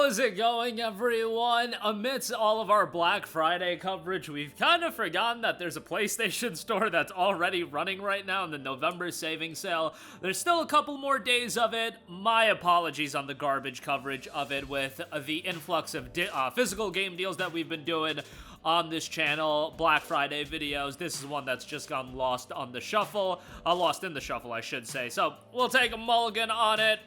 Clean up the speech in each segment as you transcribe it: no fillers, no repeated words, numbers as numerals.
How's it going, everyone? Amidst all of our Black Friday coverage, we've kind of forgotten that there's a PlayStation Store that's already running right now in the November savings sale. There's still a couple more days of it. My apologies on the garbage coverage of it with the influx of physical game deals that we've been doing on this channel, Black Friday videos. This is one that's just gone lost on the shuffle. Lost in the shuffle, I should say. So, we'll take a mulligan on it.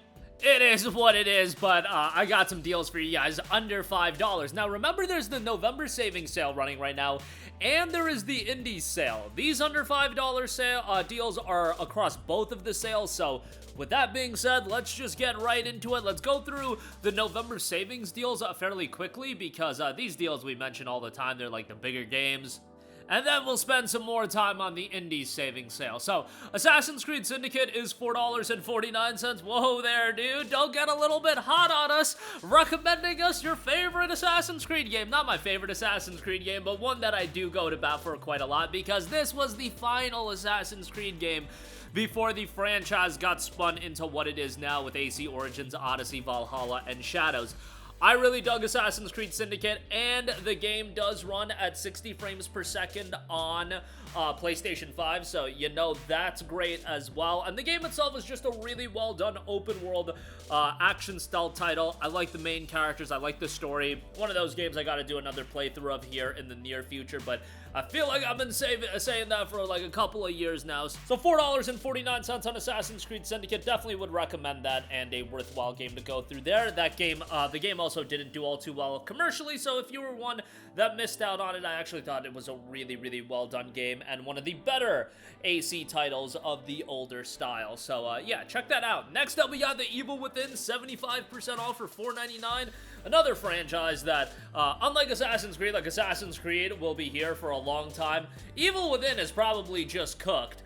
It is what it is, but I got some deals for you guys under $5. Now, remember, there's the November savings sale running right now, and there is the Indies sale. These under $5 deals are across both of the sales, so with that being said, let's just get right into it. Let's go through the November savings deals fairly quickly, because these deals we mention all the time, they're like the bigger games. And then we'll spend some more time on the Indies savings sale. So, Assassin's Creed Syndicate is $4.49. Whoa there, dude. Don't get a little bit hot on us, recommending us your favorite Assassin's Creed game. Not my favorite Assassin's Creed game, but one that I do go to bat for quite a lot, because this was the final Assassin's Creed game before the franchise got spun into what it is now with AC Origins, Odyssey, Valhalla, and Shadows. I really dug Assassin's Creed Syndicate, and the game does run at 60 frames per second on PlayStation 5, so you know that's great as well. And the game itself is just a really well done open world action stealth title. I like the main characters, I like the story. One of those games I gotta do another playthrough of here in the near future, but I feel like I've been saying that for like a couple of years now. So $4.49 on Assassin's Creed Syndicate, definitely would recommend that, and a worthwhile game to go through there. That game, the game also didn't do all too well commercially, so if you were one that missed out on it, I actually thought it was a really, really well done game, and one of the better AC titles of the older style. So yeah, check that out. Next up, we got The Evil Within, 75% off for $4.99. Another franchise that, unlike Assassin's Creed, like Assassin's Creed will be here for a long time, Evil Within is probably just cooked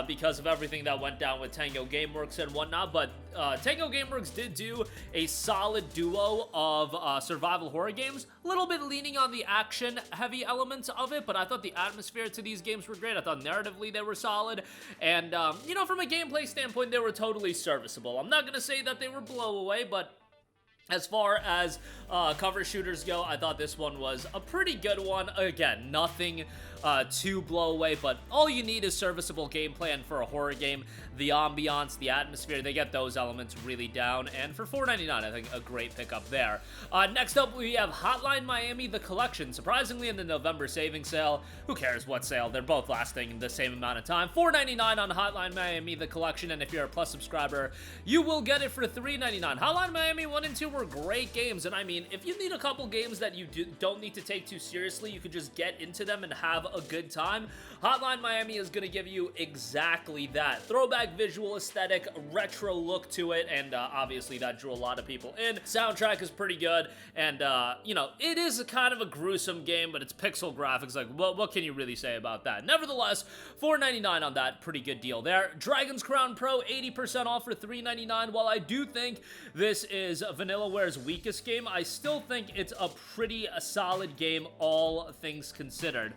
because of everything that went down with Tango Gameworks and whatnot, but Tango Gameworks did do a solid duo of survival horror games, a little bit leaning on the action-heavy elements of it, but I thought the atmosphere to these games were great. I thought narratively they were solid, and, you know, from a gameplay standpoint, they were totally serviceable. I'm not gonna say that they were blow away, but as far as cover shooters go, I thought this one was a pretty good one. Again, nothing to blow away, but all you need is serviceable gameplay, and for a horror game, the ambiance, the atmosphere, they get those elements really down, and for $4.99, I think a great pickup there. Next up, we have Hotline Miami, the collection, surprisingly in the November savings sale. Who cares what sale? They're both lasting the same amount of time. $4.99 on Hotline Miami, the collection, and if you're a Plus subscriber, you will get it for $3.99. Hotline Miami 1 and 2 were great games, and I mean, if you need a couple games that you don't need to take too seriously, you could just get into them and have a good time, Hotline Miami is going to give you exactly that. Throwback visual aesthetic, retro look to it, and obviously that drew a lot of people in. Soundtrack is pretty good, and you know, it is a kind of a gruesome game, but it's pixel graphics, like, what can you really say about that? Nevertheless, $4.99 on that, pretty good deal there. Dragon's Crown Pro, 80% off for $3.99. While I do think this is Vanillaware's weakest game, I still think it's a pretty solid game, all things considered.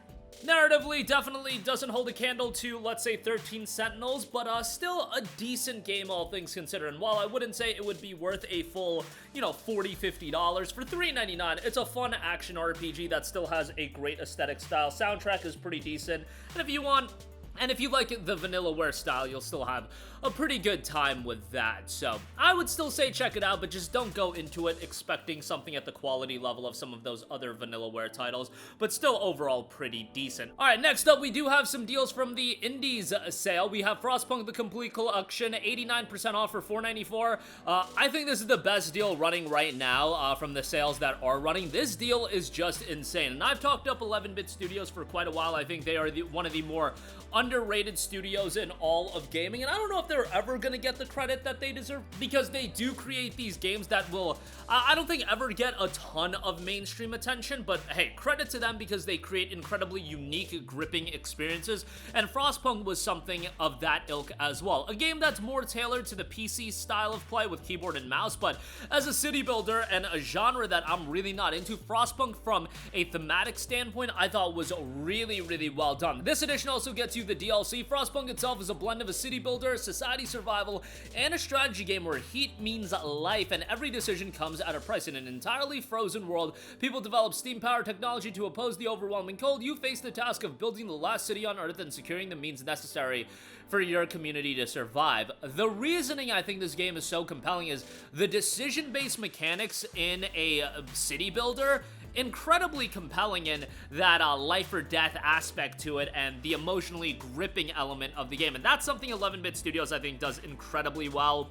Narratively, definitely doesn't hold a candle to, let's say, 13 Sentinels, but still a decent game, all things considered. And while I wouldn't say it would be worth a full, you know, $40, $50, for $3.99, it's a fun action RPG that still has a great aesthetic style. Soundtrack is pretty decent, and if you like the Vanillaware style, you'll still have a pretty good time with that. So I would still say check it out, but just don't go into it expecting something at the quality level of some of those other Vanillaware titles, but still overall pretty decent. All right, next up, we do have some deals from the Indies sale. We have Frostpunk the Complete Collection, 89% off for $4.94. I think this is the best deal running right now from the sales that are running. This deal is just insane, and I've talked up 11-Bit Studios for quite a while. I think they are one of the more underrated studios in all of gaming, and I don't know if they're ever gonna get the credit that they deserve, because they do create these games that will, I don't think, ever get a ton of mainstream attention, but hey, credit to them, because they create incredibly unique, gripping experiences, and Frostpunk was something of that ilk as well. A game that's more tailored to the PC style of play with keyboard and mouse, but as a city builder and a genre that I'm really not into, Frostpunk from a thematic standpoint, I thought was really, really well done. This edition also gets you the DLC. Frostpunk itself is a blend of a city builder, society society survival, and a strategy game where heat means life and every decision comes at a price. In an entirely frozen world, people develop steam-powered technology to oppose the overwhelming cold. You face the task of building the last city on Earth and securing the means necessary for your community to survive. The reasoning I think this game is so compelling is the decision-based mechanics in a city builder, incredibly compelling in that life or death aspect to it and the emotionally gripping element of the game. And that's something 11-Bit Studios I think does incredibly well.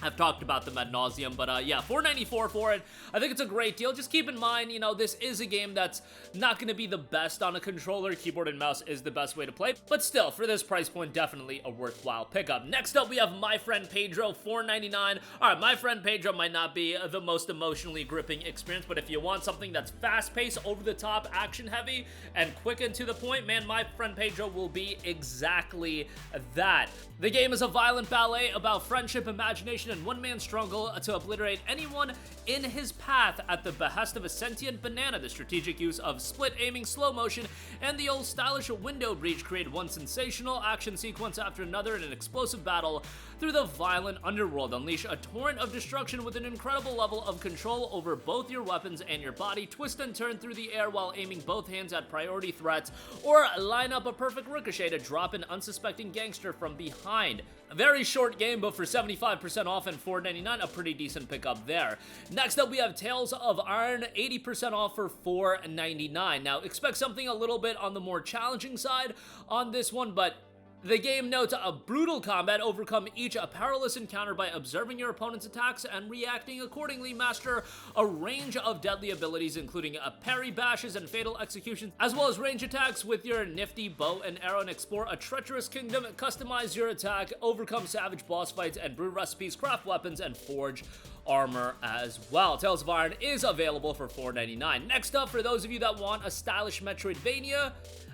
I've talked about them ad nauseum, but yeah, $4.94 for it. I think it's a great deal. Just keep in mind, you know, this is a game that's not going to be the best on a controller. Keyboard and mouse is the best way to play, but still, for this price point, definitely a worthwhile pickup. Next up, we have My Friend Pedro, $4.99. All right, My Friend Pedro might not be the most emotionally gripping experience, but if you want something that's fast-paced, over-the-top, action-heavy, and quick and to the point, man, My Friend Pedro will be exactly that. The game is a violent ballet about friendship, imagination, and one-man struggle to obliterate anyone in his path at the behest of a sentient banana. The strategic use of split aiming, slow motion, and the old stylish window breach create one sensational action sequence after another in an explosive battle through the violent underworld. Unleash a torrent of destruction with an incredible level of control over both your weapons and your body. Twist and turn through the air while aiming both hands at priority threats, or line up a perfect ricochet to drop an unsuspecting gangster from behind. A very short game, but for 75% off and $4.99, a pretty decent pickup there. Next up, we have Tales of Iron, 80% off for $4.99. Now, expect something a little bit on the more challenging side on this one, but the game notes a brutal combat. Overcome each perilous encounter by observing your opponent's attacks and reacting accordingly. Master a range of deadly abilities, including parry bashes and fatal executions, as well as range attacks with your nifty bow and arrow, and explore a treacherous kingdom. Customize your attack, overcome savage boss fights, and brew recipes, craft weapons, and forge armor as well. Tales of Iron is available for $4.99. Next up, for those of you that want a stylish Metroidvania,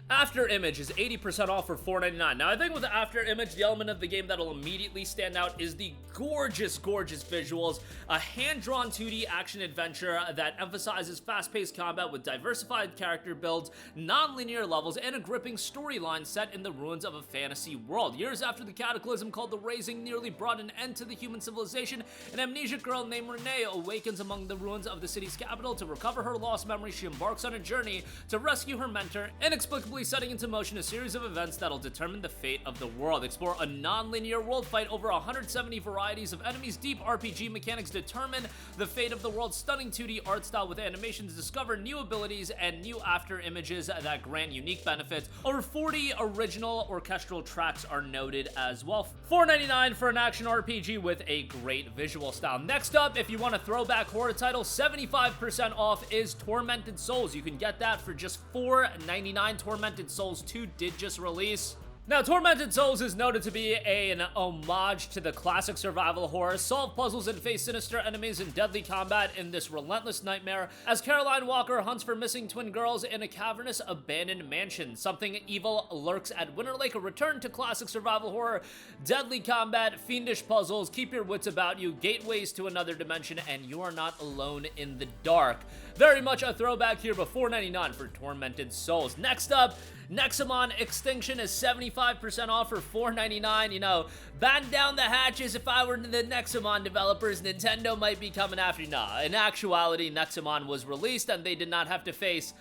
Afterimage is 80% off for $4.99. Now, I think with Afterimage, the element of the game that'll immediately stand out is the gorgeous, gorgeous visuals. A hand-drawn 2D action-adventure that emphasizes fast-paced combat with diversified character builds, non-linear levels, and a gripping storyline set in the ruins of a fantasy world. Years after the cataclysm called the Raising nearly brought an end to the human civilization, an amnesiac girl named Renee awakens among the ruins of the city's capital. To recover her lost memory, she embarks on a journey to rescue her mentor, inexplicably setting into motion a series of events that'll determine the fate of the world. Explore a non-linear world, fight over 170 varieties of enemies, deep RPG mechanics determine the fate of the world, stunning 2D art style with animations, discover new abilities and new after images that grant unique benefits. Over 40 original orchestral tracks are noted as well. $4.99 for an action RPG with a great visual style. Next up, if you want a throwback horror title, 75% off is Tormented Souls. You can get that for just $4.99. Tormented Souls 2 did just release. Now, Tormented Souls is noted to be an homage to the classic survival horror. Solve puzzles and face sinister enemies in deadly combat in this relentless nightmare as Caroline Walker hunts for missing twin girls in a cavernous abandoned mansion. Something evil lurks at Winter Lake. A return to classic survival horror. Deadly combat, fiendish puzzles, keep your wits about you, gateways to another dimension, and you are not alone in the dark. Very much a throwback here, but $4.99 for Tormented Souls. Next up, Nexomon Extinction is 75% off for $4.99. You know, batten down the hatches. If I were the Nexomon developers, Nintendo might be coming after you. Nah, in actuality, Nexomon was released and they did not have to face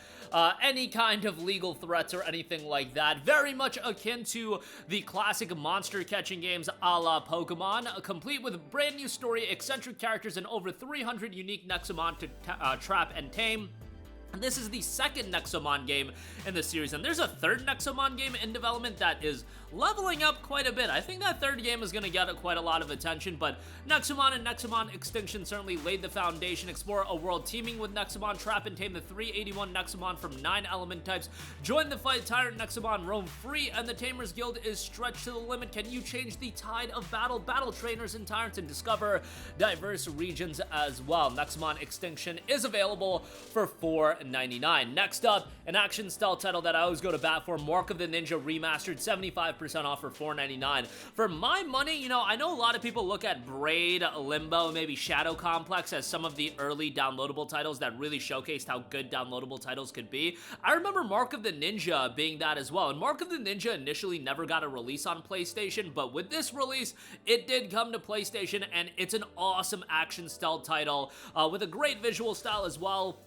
any kind of legal threats or anything like that. Very much akin to the classic monster catching games a la Pokemon, complete with brand new story, eccentric characters, and over 300 unique Nexomon to trap and tame. This is the second Nexomon game in the series, and there's a third Nexomon game in development that is leveling up quite a bit. I think that third game is going to get quite a lot of attention, but Nexomon and Nexomon Extinction certainly laid the foundation. Explore a world teeming with Nexomon, trap and tame the 381 Nexomon from 9 element types. Join the fight, tyrant Nexomon roam free, and the Tamers Guild is stretched to the limit. Can you change the tide of battle? Battle trainers and tyrants and discover diverse regions as well. Nexomon Extinction is available for $4.99. $4.99. Next up, an action stealth title that I always go to bat for, Mark of the Ninja Remastered, 75% off for $4.99. For my money, you know, I know a lot of people look at Braid, Limbo, maybe Shadow Complex as some of the early downloadable titles that really showcased how good downloadable titles could be. I remember Mark of the Ninja being that as well, and Mark of the Ninja initially never got a release on PlayStation, but with this release, it did come to PlayStation, and it's an awesome action stealth title with a great visual style as well.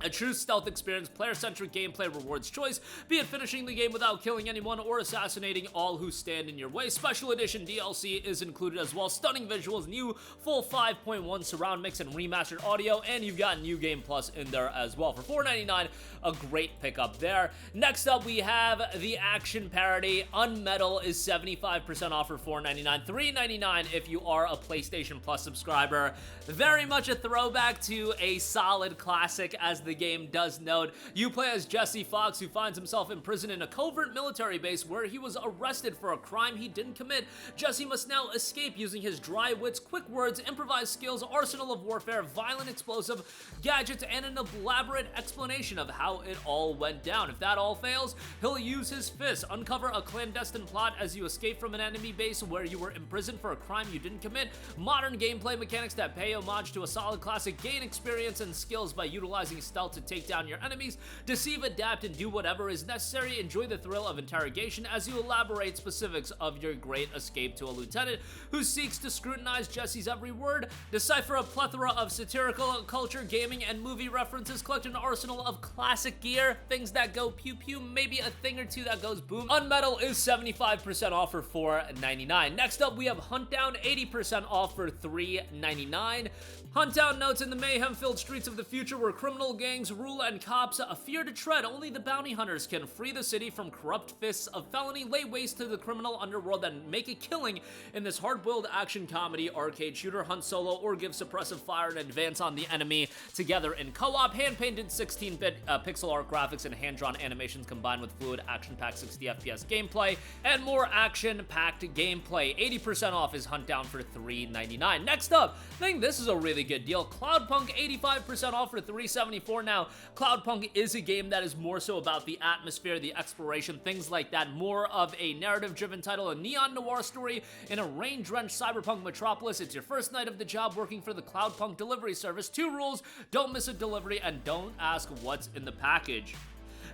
A true stealth experience, player-centric gameplay rewards choice, be it finishing the game without killing anyone or assassinating all who stand in your way. Special edition DLC is included as well. Stunning visuals, new full 5.1 surround mix and remastered audio, and you've got New Game Plus in there as well. For $4.99, a great pickup there. Next up, we have the action parody. UnMetal is 75% off for $4.99. $3.99 if you are a PlayStation Plus subscriber. Very much a throwback to a solid classic, as the game does note. You play as Jesse Fox, who finds himself imprisoned in a covert military base where he was arrested for a crime he didn't commit. Jesse must now escape using his dry wits, quick words, improvised skills, arsenal of warfare, violent explosive gadgets, and an elaborate explanation of how it all went down. If that all fails, he'll use his fists, uncover a clandestine plot as you escape from an enemy base where you were imprisoned for a crime you didn't commit. Modern gameplay mechanics that pay homage to a solid classic, gain experience and skills by utilizing stealth to take down your enemies, deceive, adapt, and do whatever is necessary. Enjoy the thrill of interrogation as you elaborate specifics of your great escape to a lieutenant who seeks to scrutinize Jesse's every word, decipher a plethora of satirical culture, gaming, and movie references, collect an arsenal of classic gear, things that go pew-pew, maybe a thing or two that goes boom. UnMetal is 75% off for $4.99. Next up, we have Huntdown, 80% off for $3.99. Huntdown notes, in the mayhem-filled streets of the future where criminal gangs rule and cops fear to tread, only the bounty hunters can free the city from corrupt fists of felony, lay waste to the criminal underworld, and make a killing in this hard-boiled action comedy arcade shooter. Hunt solo or give suppressive fire and advance on the enemy together in co-op. Hand-painted 16-bit pixel art graphics and hand-drawn animations combined with fluid action-packed 60 FPS gameplay and more action-packed gameplay. 80% off is Huntdown for $3.99. Next up, I think this is a really good deal. Cloudpunk, 85% off for $3.74. Now, Cloudpunk is a game that is more so about the atmosphere, the exploration, things like that. More of a narrative-driven title, a neon noir story in a rain-drenched cyberpunk metropolis. It's your first night of the job working for the Cloudpunk delivery service. 2 rules: don't miss a delivery and don't ask what's in the package.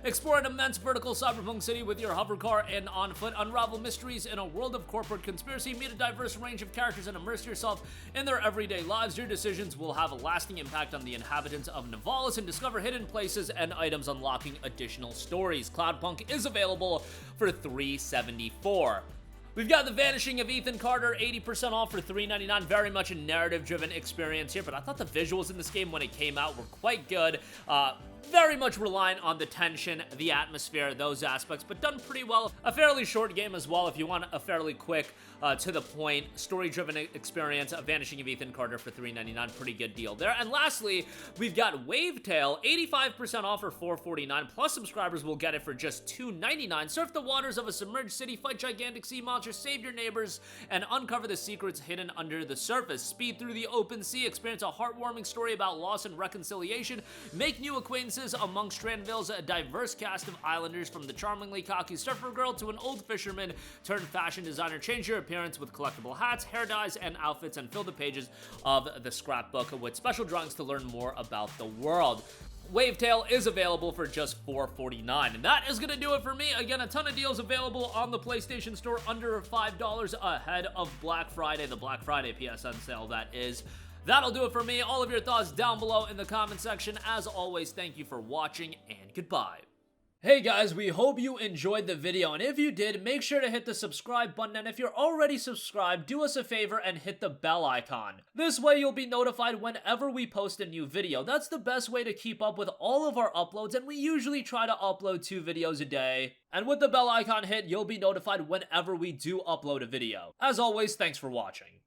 Explore an immense vertical cyberpunk city with your hover car and on foot. Unravel mysteries in a world of corporate conspiracy. Meet a diverse range of characters and immerse yourself in their everyday lives. Your decisions will have a lasting impact on the inhabitants of Nivalis, and discover hidden places and items, unlocking additional stories. Cloudpunk is available for $3.74. We've got the Vanishing of Ethan Carter, 80% off for $3.99. Very much a narrative-driven experience here, but I thought the visuals in this game when it came out were quite good. Very much reliant on the tension, the atmosphere, those aspects, but done pretty well. A fairly short game as well if you want a fairly quick, to the point, story-driven experience. Vanishing of Ethan Carter for $3.99. Pretty good deal there. And lastly, we've got Wavetale, 85% off for $4.49. Plus subscribers will get it for just $2.99. Surf the waters of a submerged city, fight gigantic sea monsters, save your neighbors, and uncover the secrets hidden under the surface. Speed through the open sea, experience a heartwarming story about loss and reconciliation, make new acquaintances among Strandville's diverse cast of islanders, from the charmingly cocky surfer girl to an old fisherman turned fashion designer. Change your appearance with collectible hats, hair dyes, and outfits, and fill the pages of the scrapbook with special drawings to learn more about the world. Wavetale is available for just $4.49. And that is going to do it for me. Again, a ton of deals available on the PlayStation Store under $5 ahead of Black Friday, the Black Friday PSN sale, that is. That'll do it for me. All of your thoughts down below in the comment section. As always, thank you for watching, and goodbye. Hey guys, we hope you enjoyed the video, and if you did, make sure to hit the subscribe button, and if you're already subscribed, do us a favor and hit the bell icon. This way you'll be notified whenever we post a new video. That's the best way to keep up with all of our uploads, and we usually try to upload 2 videos a day. And with the bell icon hit, you'll be notified whenever we do upload a video. As always, thanks for watching.